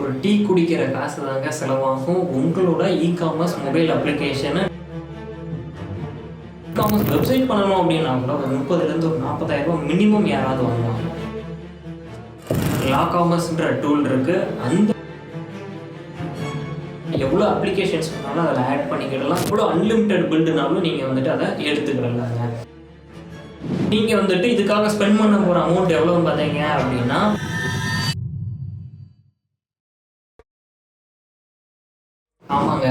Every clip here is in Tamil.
ஒரு டீ குடிக்கிற காசு தாங்க செலவாகும் உங்களோட இ-காமர்ஸ் மொபைல் அப்ளிகேஷனை இ-காமர்ஸ் வெப்சைட் பண்ணணும் அப்படின்னா கூட ஒரு 30,000 ஒரு 40,000 மினிமம் யாராவது வாங்குவாங்க. லா காமர்ஸ்ன்ற டூல் இருக்கு. அந்த எவ்வளோ அப்ளிகேஷன்ஸ் பண்ணாலும் அதில் ஆட் பண்ணிக்கிடலாம். எவ்வளோ அன்லிமிட்டட் பில்டுனாலும் நீங்கள் அதை எடுத்துக்கிடலாங்க. நீங்கள் இதுக்காக ஸ்பெண்ட் பண்ண போகிற அமௌண்ட் எவ்வளோன்னு பார்த்தீங்க அப்படின்னா ஆமாங்க,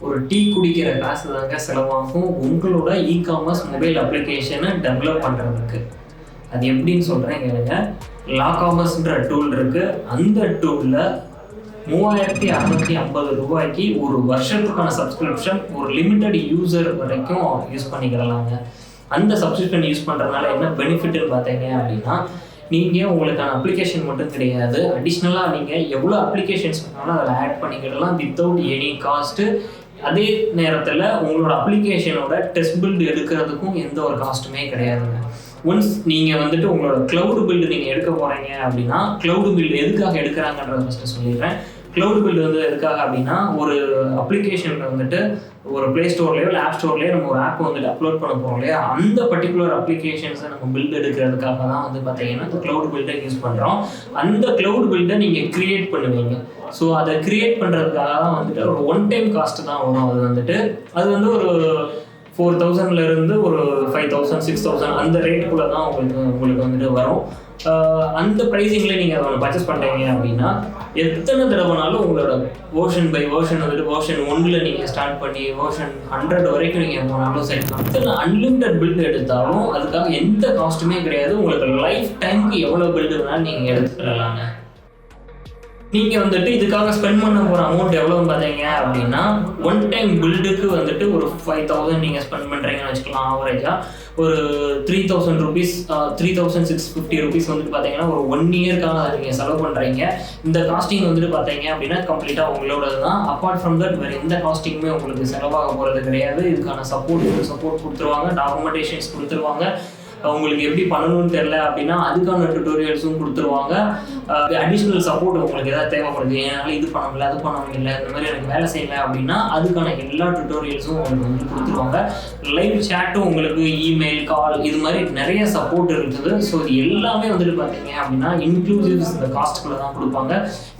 ஒரு டீ குடிக்கிற காசு தாங்க செலவாகும் உங்களோட இ-காமர்ஸ் மொபைல் அப்ளிகேஷனை டெவலப் பண்ணுறதுக்கு. அது எப்படின்னு சொல்கிறேன் கேளுங்க. லா காமர்ஸ்ன்ற டூல் இருக்குது. அந்த டூலில் 3,650 ரூபாய்க்கு ஒரு வருஷத்துக்கான சப்ஸ்கிரிப்ஷன் ஒரு லிமிட்டட் யூசர் வரைக்கும் யூஸ் பண்ணிக்கிறலாங்க. அந்த சப்ஸ்கிரிப்ஷன் யூஸ் பண்ணுறதுனால என்ன பெனிஃபிட்னு பார்த்தீங்க அப்படின்னா, நீங்கள் உங்களுக்கான அப்ளிகேஷன் மட்டும் கிடையாது, அடிஷ்னலாக நீங்கள் எவ்வளோ அப்ளிகேஷன்ஸ் பண்ணாலும் அதில் ஆட் பண்ணிக்கிடலாம் வித்தவுட் எனி காஸ்ட்டு. அதே நேரத்தில் உங்களோட அப்ளிகேஷனோட டெஸ்ட் பில்டு எடுக்கிறதுக்கும் எந்த ஒரு காஸ்ட்டுமே கிடையாதுங்க. ஒன்ஸ் நீங்கள் உங்களோட க்ளவுட் பில்டு நீங்கள் எடுக்க போகிறீங்க அப்படின்னா, க்ளவுட் பில்டு எதுக்காக எடுக்கிறாங்கன்றத ஃபஸ்ட்டு சொல்லிடுறேன். க்ளவுட் பில்டு எதுக்காக அப்படின்னா, ஒரு அப்ளிகேஷனில் ஒரு ப்ளே ஸ்டோர்லேயோ இல்லை ஆப் ஸ்டோர்லேயோ நம்ம ஒரு ஆப் அப்லோட் பண்ண போகிறோம் இல்லையா, அந்த பர்டிகுலர் அப்ளிகேஷன்ஸை நம்ம பில்டு எடுக்கிறதுக்காக தான் பார்த்தீங்கன்னா இந்த க்ளவுட் பில்டை யூஸ் பண்ணுறோம். அந்த க்ளவுட் பில்டை நீங்கள் க்ரியேட் பண்ணுவீங்க. ஸோ அதை க்ரியேட் பண்ணுறதுக்காக தான் ஒரு ஒன் டைம் காஸ்ட்டு தான் வரும். அது ஒரு 4,000 ஒரு 5,000 6,000 அந்த ரேட்டுக்குள்ளே தான் உங்களுக்கு வரும். அந்த ப்ரைஸிங்கில் நீங்கள் அதை பர்ச்சேஸ் பண்ணுறீங்க அப்படின்னா எத்தனை தடவைனாலும் உங்களோட வேர்ஷன் பை வேர்ஷன் வேர்ஷன் 1 நீங்கள் ஸ்டார்ட் பண்ணி வேர்ஷன் 100 வரைக்கும் நீங்கள் போனாலும் சரி, அத்தனை அன்லிமிட்டட் பில்டு எடுத்தாலும் அதுக்காக எந்த காஸ்ட்டுமே கிடையாது. உங்களுக்கு லைஃப் டைமுக்கு எவ்வளோ பில்டு வேணாலும் நீங்கள் எடுத்துக்கலாங்க. நீங்கள் இதுக்காக ஸ்பெண்ட் பண்ண போகிற அமௌண்ட் எவ்வளோன்னு பார்த்தீங்க அப்படின்னா, ஒன் டைம் பில்டுக்கு ஒரு 5,000 நீங்கள் ஸ்பெண்ட் பண்ணுறீங்கன்னு வச்சுக்கலாம். ஆவரேஜாக ஒரு 3,000 ரூபீஸ் 3,650 ரூபீஸ் பார்த்தீங்கன்னா ஒரு 1 இயர்க்காக நீங்கள் செலவு பண்ணுறீங்க. இந்த காஸ்டிங் பார்த்தீங்க அப்படின்னா கம்ப்ளீட்டாக உங்களோடது தான். அப்பார்ட் ஃப்ரம் தட் வேறு எந்த காஸ்டிங்குமே உங்களுக்கு செலவாக போகிறது கிடையாது. இதுக்கான சப்போர்ட் கொடுத்துருவாங்க, டாக்குமெண்டேஷன்ஸ் கொடுத்துருவாங்க. உங்களுக்கு எப்படி பண்ணணும்னு தெரியல அப்படின்னா அதுக்கான டுட்டோரியல்ஸும் கொடுத்துருவாங்க. அடிஷ்னல் சப்போர்ட் உங்களுக்கு எதாவது தேவைப்படுது, என்னால் இது பண்ண முடியல அது பண்ண முடியல இந்த மாதிரி எனக்கு வேலை செய்யலை அப்படின்னா அதுக்கான எல்லா டுட்டோரியல்ஸும் உங்களுக்கு கொடுத்துருவாங்க. லைவ் சேட்டும் உங்களுக்கு இமெயில் கால் இது மாதிரி நிறைய சப்போர்ட் இருக்குது. ஸோ இது எல்லாமே பார்த்தீங்க அப்படின்னா இன்க்ளூசிவ்ஸ் இந்த காஸ்ட்டுக்குள்ளே தான் கொடுப்பாங்க.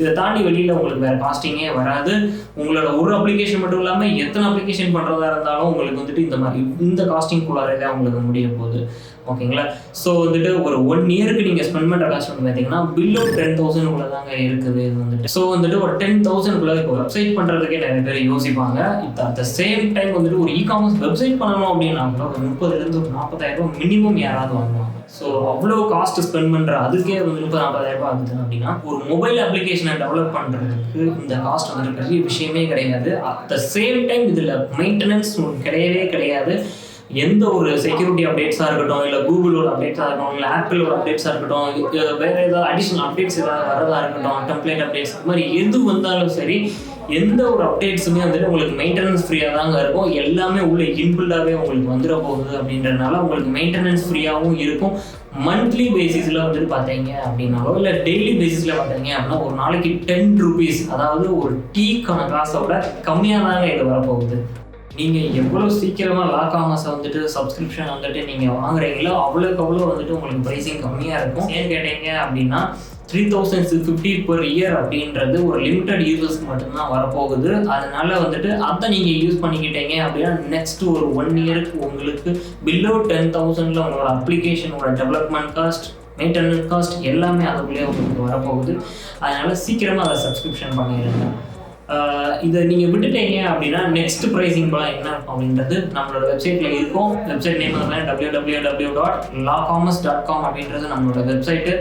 இதை தாண்டி வெளியில் உங்களுக்கு வேறு காஸ்டிங்கே வராது. உங்களோட ஒரு அப்ளிகேஷன் மட்டும் இல்லாமல் எத்தனை அப்ளிகேஷன் பண்ணுறதா இருந்தாலும் உங்களுக்கு இந்த மாதிரி இந்த காஸ்டிங்குள்ளாரே தான் உங்களுக்கு முடிய போகுது. ஓகேங்களா? ஸோ ஒரு 1 இயருக்கு நீங்கள் ஸ்பெண்ட் பண்ணுற காஸ்ட் பார்த்தீங்கன்னா பில்லோ 10,000 தாங்க இருக்குது. இது ஸோ ஒரு 10,000 இப்போ வெப்சைட் பண்ணுறதுக்கே நிறைய பேர் யோசிப்பாங்க. இப்போ அட் த சேம் டைம் ஒரு இ-காமர்ஸ் வெப்சைட் பண்ணணும் அப்படின்னா கூட ஒரு 30,000 ஒரு 40,000 மினிமம் யாராவது வாங்குவாங்க. ஸோ அவ்வளோ காஸ்ட் ஸ்பெண்ட் பண்ணுற அதுக்கே 30,000-40,000 ஆகுது அப்படின்னா ஒரு மொபைல் அப்ளிகேஷனை டெவலப் பண்ணுறதுக்கு இந்த காஸ்ட் பெரிய விஷயமே கிடையாது. அட் த சேம் டைம் இதில் மெயின்டெனன்ஸ் கிடையவே கிடையாது. எந்த ஒரு செக்யூரிட்டி அப்டேட்ஸாக இருக்கட்டும், இல்லை கூகுளோட அப்டேட்ஸாக இருக்கட்டும், இல்லை ஆப்பிளோட அப்டேட்ஸாக இருக்கட்டும், வேறு ஏதாவது அடிஷ்னல் அப்டேட்ஸ் ஏதாவது வரதாக இருக்கட்டும், டெம்ப்ளேட் அப்டேட்ஸ் இது மாதிரி எது வந்தாலும் சரி, எந்த ஒரு அப்டேட்ஸுமே உங்களுக்கு மெயின்டெனன்ஸ் ஃப்ரீயாக தாங்க இருக்கும். எல்லாமே உள்ள இன்பில்டாகவே உங்களுக்கு வந்துட போகுது அப்படின்றதுனால உங்களுக்கு மெயின்டெனன்ஸ் ஃப்ரீயாகவும் இருக்கும். மந்த்லி பேசிஸில் பார்த்தீங்க அப்படின்னாலோ இல்லை டெய்லி பேசிஸில் பார்த்தீங்க அப்படின்னா ஒரு நாளைக்கு 10 ரூபீஸ், அதாவது ஒரு டீக்கான காசோட கம்மியாக தாங்க இது வரப்போகுது. நீங்கள் எவ்வளோ சீக்கிரமாக லா காமர்ஸை சப்ஸ்கிரிப்ஷன் நீங்கள் வாங்குறீங்களோ அவ்வளோக்கு அவ்வளோ உங்களுக்கு ப்ரைஸிங் கம்மியாக இருக்கும். ஏன்னு கேட்டீங்க அப்படின்னா 3,650 பெர் இயர் அப்படின்றது ஒரு லிமிட்டட் யூசர்ஸ்க்கு மட்டும்தான் வரப்போகுது. அதனால அதை நீங்கள் யூஸ் பண்ணிக்கிட்டீங்க அப்படின்னா நெக்ஸ்ட் ஒரு 1 இயருக்கு உங்களுக்கு பில்லோ 10,000 உங்களோட அப்ளிகேஷனோட டெவலப்மெண்ட் காஸ்ட், மெயின்டெனன்ஸ் காஸ்ட் எல்லாமே அதுக்குள்ளேயே உங்களுக்கு வரப்போகுது. அதனால் சீக்கிரமாக அதை சப்ஸ்கிரிப்ஷன் பண்ணிடுங்க. இதை நீங்கள் விட்டுட்டீங்க அப்படின்னா நெக்ஸ்ட் ப்ரைஸிங் என்ன இருக்கும் அப்படின்றது நம்மளோட வெப்சைட்டில் இருக்கும். வெப்சைட் நேம் www.lawcommerce.com அப்படின்றது நம்மளோட வெப்சைட்டு.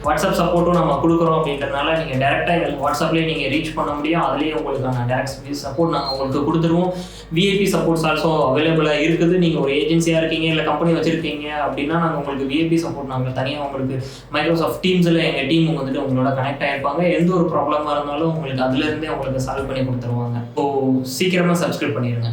வாட்ஸ்அப் சப்போர்ட்டும் நம்ம கொடுக்குறோம் அப்படின்றதுனால நீங்கள் டேரெக்டாக வாட்ஸ்அப்லேயே நீங்கள் ரீச் பண்ண முடியும். அதுலேயே உங்களுக்கான டேரக்ட் சப்போர்ட் நாங்கள் உங்களுக்கு கொடுத்துருவோம். விஐபி சப்போர்ட்ஸ் ஆல்சோ அவைலபிளாக இருக்குது. நீங்கள் ஒரு ஏஜென்சியாக இருக்கீங்க இல்லை கம்பெனி வச்சுருக்கீங்க அப்படின்னா நாங்கள் உங்களுக்கு விஐபி சப்போர்ட் நாங்கள் தனியாக உங்களுக்கு மைக்ரோசாஃப்ட் டீம்ஸில் எங்கள் டீம் உங்களோட கனெக்ட் ஆகிருப்பாங்க. எந்த ஒரு ப்ராப்ளமாக இருந்தாலும் உங்களுக்கு அதுலேருந்தே உங்களுக்கு சால்வ் பண்ணி கொடுத்துருவாங்க. ஸோ சீக்கிரமாக சப்ஸ்கிரைப் பண்ணிடுங்க.